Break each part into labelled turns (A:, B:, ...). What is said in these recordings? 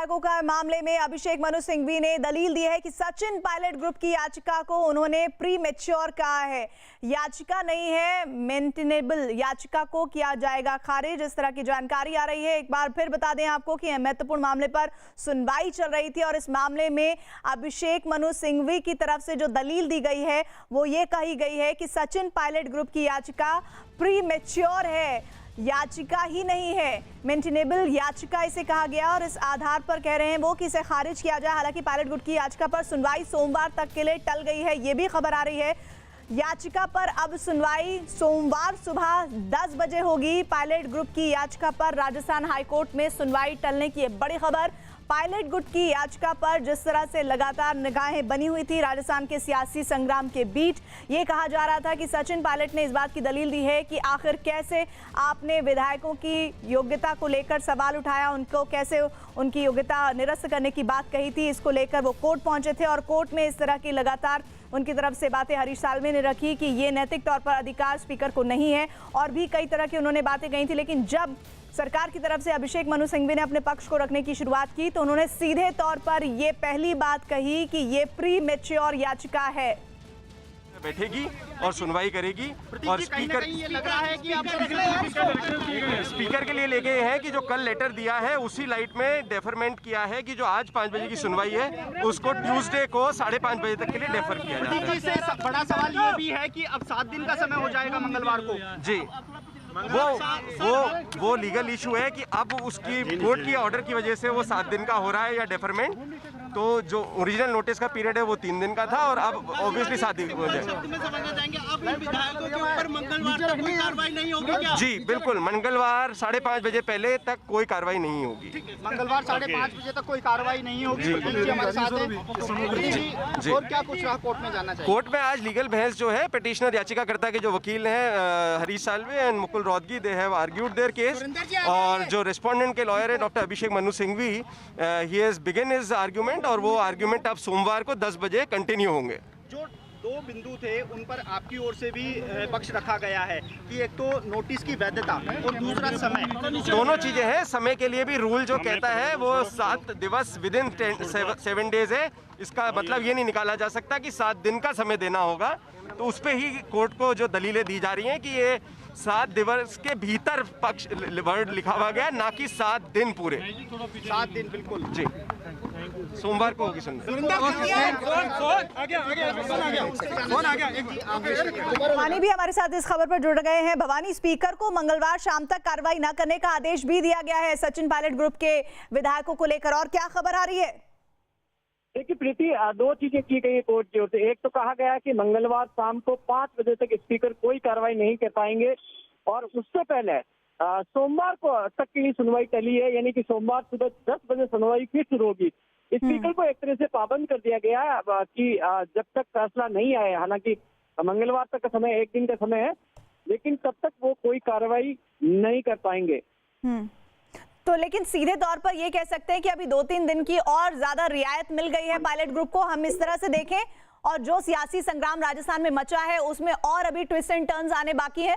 A: विधायकों का मामले में अभिषेक मनु सिंघवी ने दलील दी है कि सचिन पायलट ग्रुप की याचिका को उन्होंने प्री मैच्योर कहा है। याचिका नहीं है, मेंटेनेबल याचिका को किया जाएगा खारिज, इस तरह की जानकारी आ रही है। एक बार फिर बता दें आपको कि महत्वपूर्ण मामले पर सुनवाई चल रही थी और इस मामले में अभिषेक मनु सिंघवी की तरफ से जो दलील दी गई है वो ये कही गई है कि सचिन पायलट ग्रुप की याचिका प्री मैच्योर है, याचिका ही नहीं है, मेंटेनेबल याचिका इसे कहा गया और इस आधार पर कह रहे हैं वो कि इसे खारिज किया जाए। हालांकि पायलट ग्रुप की याचिका पर सुनवाई सोमवार तक के लिए टल गई है, ये भी खबर आ रही है। याचिका पर अब सुनवाई सोमवार सुबह 10 बजे होगी। पायलट ग्रुप की याचिका पर राजस्थान हाईकोर्ट में सुनवाई टलने की बड़ी खबर। पायलट ग्रुप की याचिका पर जिस तरह से लगातार निगाहें बनी हुई थी राजस्थान के सियासी संग्राम के बीच, ये कहा जा रहा था कि सचिन पायलट ने इस बात की दलील दी है कि आखिर कैसे आपने विधायकों की योग्यता को लेकर सवाल उठाया, उनको कैसे उनकी योग्यता निरस्त करने की बात कही थी, इसको लेकर वो कोर्ट पहुंचे थे और कोर्ट में इस तरह की लगातार उनकी तरफ से बातें हरीश साल्वे ने रखी कि ये नैतिक तौर पर अधिकार स्पीकर को नहीं है और भी कई तरह की उन्होंने बातें कही थी। लेकिन जब सरकार की तरफ से अभिषेक मनु सिंघवी ने अपने पक्ष को रखने की शुरुआत की तो उन्होंने सीधे तौर पर ये पहली बात कही कि ये प्री मैच्योर याचिका है।
B: बैठेगी और सुनवाई करेगी और स्पीकर
C: ये लग रहा है कि आप
B: स्पीकर के लिए ले गए हैं कि जो कल लेटर दिया है उसी लाइट में डेफरमेंट किया है कि जो आज 5 बजे की सुनवाई है उसको ट्यूसडे को 5:30 बजे तक के लिए डेफर किया जाता है।
C: से बड़ा सवाल ये भी है कि अब 7 दिन का समय हो जाएगा मंगलवार को।
B: जी, वो लीगल इशू है कि अब उसकी कोर्ट की ऑर्डर की वजह से वो 7 दिन का हो रहा है या डेफरमेंट। तो जो ओरिजिनल नोटिस का पीरियड है वो 3 दिन का था और अब ऑब्वियसली 7 दिन हो जाएगा। जी बिल्कुल, मंगलवार 5:30 बजे पहले तक कोई कार्रवाई नहीं होगी।
C: मंगलवार 5:30 बजे तक कोई कार्रवाई नहीं होगी। हमारे साथ हैं और क्या कुछ रहा कोर्ट में जानना चाहिए।
B: कोर्ट में आज लीगल बहस जो है, पिटिशनर याचिकाकर्ता के जो वकील हैं Harish Salve and Mukul Rohatgi, they have argued there case और जो रिस्पोंडेंट के लॉयर है doctor Abhishek Manu Singhvi, he has begin his argument और वो आर्ग्यूमेंट अब सोमवार को 10 बजे कंटिन्यू होंगे।
C: जो 2 बिंदु थे उन पर आपकी ओर से भी पक्ष रखा गया है कि एक तो नोटिस की वैधता और दूसरा समय,
B: दोनों चीजें हैं। समय के लिए भी रूल जो कहता है वो 7 दिवस विद इन 7 डेज है। इसका मतलब ये नहीं निकाला जा सकता कि 7 दिन का समय देना होगा। तो उस पर ही कोर्ट को जो दलीलें दी जा रही हैं कि ये 7 दिवस के भीतर पक्ष वर्ड लिखा हुआ गया, ना कि 7 दिन पूरे।
C: 7 दिन बिल्कुल
B: जी, सोमवार को होगी सुनवाई।
A: भवानी भी हमारे साथ इस खबर पर जुड़ गए हैं। भवानी, स्पीकर को मंगलवार शाम तक कार्रवाई न करने का आदेश भी दिया गया है सचिन पायलट ग्रुप के विधायकों को लेकर, और क्या खबर आ रही है?
D: देखिए प्रीति, 2 चीजें की गई है कोर्ट की ओर से। एक तो कहा गया कि मंगलवार शाम को 5 बजे तक स्पीकर कोई कार्रवाई नहीं कर पाएंगे और उससे पहले सोमवार को तक की सुनवाई टली है, यानी कि सोमवार सुबह 10 बजे सुनवाई फिर शुरू होगी। स्पीकर को एक तरह से पाबंद कर दिया गया है कि जब तक फैसला नहीं आए, हालांकि मंगलवार तक का समय 1 दिन का समय है, लेकिन तब तक वो कोई कार्रवाई नहीं कर पाएंगे।
A: तो लेकिन सीधे तौर पर ये कह सकते हैं कि अभी 2-3 दिन की और ज्यादा रियायत मिल गई है पायलट ग्रुप को, हम इस तरह से देखें, और जो सियासी संग्राम राजस्थान में मचा है उसमें और अभी ट्विस्ट एंड टर्न्स आने बाकी है।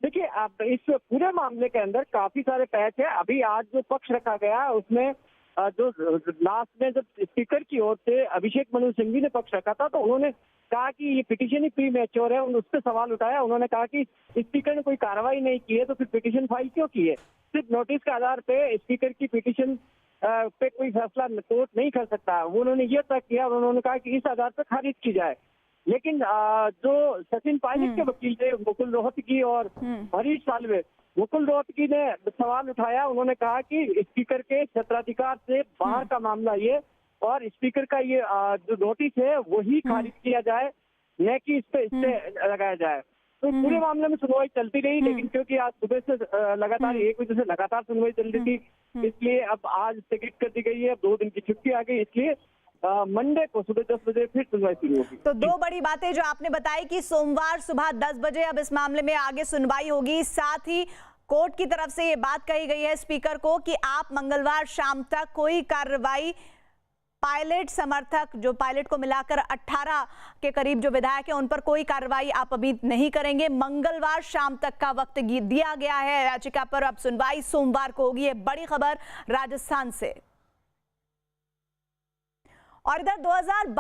D: देखिए, आप इस पूरे मामले के अंदर काफी सारे पैच है। अभी आज जो पक्ष रखा गया उसमें जो लास्ट में जब स्पीकर की ओर से अभिषेक मनु सिंघवी ने पक्ष रखा था तो उन्होंने कहा कि ये पिटीशन ही प्री मैच्योर है। उस पर सवाल उठाया, उन्होंने कहा कि स्पीकर ने कोई कार्रवाई नहीं की है तो फिर पिटीशन फाइल क्यों की है। सिर्फ नोटिस के आधार पे स्पीकर की पिटीशन पे कोई फैसला कोर्ट नहीं कर सकता। उन्होंने ये तय किया और उन्होंने कहा कि इस आधार पर खारिज की जाए। लेकिन जो सचिन पायलट के वकील थे मुकुल रोहतगी और हरीश साल्वे, मुकुल रोहतगी ने सवाल उठाया, उन्होंने कहा कि स्पीकर के क्षेत्राधिकार से बाहर का मामला ये और स्पीकर का ये जो नोटिस है वही खारिज किया जाए, न कि इस पे लगाया जाए। तो पूरे मामले में सुनवाई चलती रही, लेकिन क्योंकि आज सुबह से लगातार 1 बजे से लगातार सुनवाई चल रही थी, इसलिए अब आज स्थगित कर दी गई है। 2 दिन की छुट्टी आ गई, इसलिए मंडे को सुबह 10 बजे फिर सुनवाई शुरू होगी।
A: तो 2 बड़ी बातें जो आपने बताई कि सोमवार सुबह 10 बजे अब इस मामले में आगे सुनवाई होगी, साथ ही कोर्ट की तरफ से ये बात कही गई है स्पीकर को कि आप मंगलवार शाम तक कोई कार्रवाई पायलट समर्थक, जो पायलट को मिलाकर 18 के करीब जो विधायक हैं, उन पर कोई कार्रवाई आप अभी नहीं करेंगे। मंगलवार शाम तक का वक्त दिया गया है याचिका पर। अब सुनवाई सोमवार को होगी। ये बड़ी खबर राजस्थान से। और इधर 2022